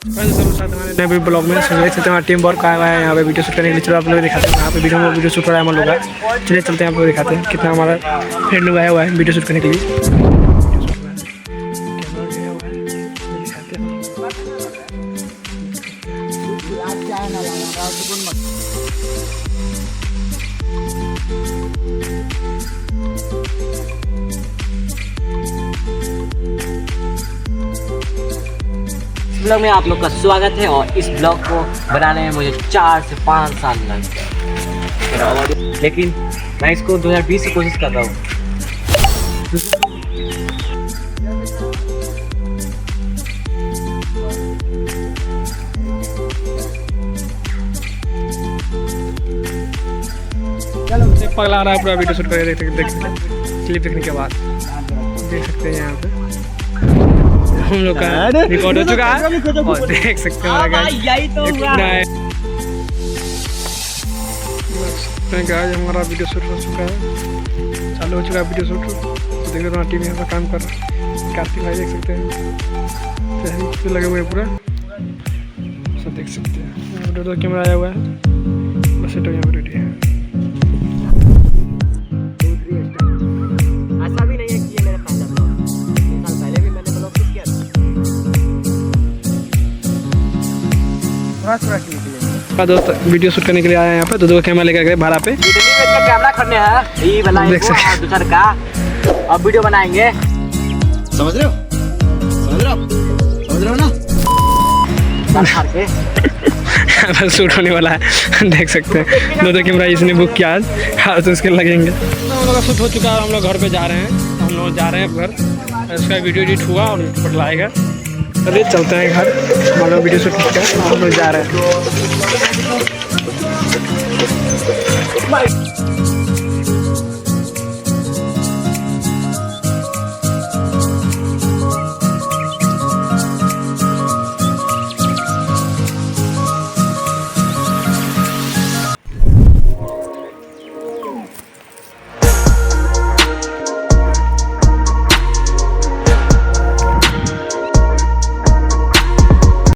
नए ब्लॉग में हमारा टीम वर्क आया हुआ है यहाँ पे वीडियो शूट करने के लिए। चलो आप लोग दिखाते हैं यहाँ पे वीडियो शूट हो रहा है हम लोग का। चलिए चलते हैं आप लोग दिखाते हैं कितना हमारा फ्रेंड लोग आया हुआ है वीडियो शूट करने के लिए। ब्लॉग में आप लोग का स्वागत है और इस ब्लॉग को बनाने में मुझे 4 से 5 साल लग गए, लेकिन मैं इसको 2020 की कोशिश कर रहा हूँ। चलो पगला रहा है पूरा वीडियो शूट करके देख क्लिप देखने के बाद देख सकते हैं यहाँ पे हम लोग का रिकॉर्ड हो चुका है और देख सकते हैं गाइस हमारा वीडियो शूट हो चुका है, चालू हो चुका है वीडियो शूट। तो देख रहे हो टीम यहाँ पर काम कर रहा है। कार्तिक भाई देख सकते हैं लगे हुए पूरा सब देख सकते हैं। दो कैमरा आया हुआ है बस यहाँ पर रेडी है। ऐसा भी नहीं है कि ये मेरा पहला ब्लॉग, 3 साल पहले भी मैंने ब्लॉग शूट किया था। दोस्त वीडियो शूट करने के लिए आया है यहाँ पे। दो कैमरा लेकर गए भाड़ा पे। इटली में इसका कैमरा खड़ने है ये वाला देख सकते हैं। दूसरा का अब वीडियो बनाएंगे, समझ रहे हो ना? मार के शूट होने वाला है देख सकते हैं। दो कैमरा इसने बुक किया आज तो उसके लगेंगे। हम लोग का शूट हो चुका है, हम लोग घर पे जा रहे हैं। हम लोग जा रहे हैं घर, इसका वीडियो एडिट हुआ और ऊपर लाएगा। चलिए चलते हैं घर, हम लोग वीडियो शूट किया हम लोग जा रहे हैं।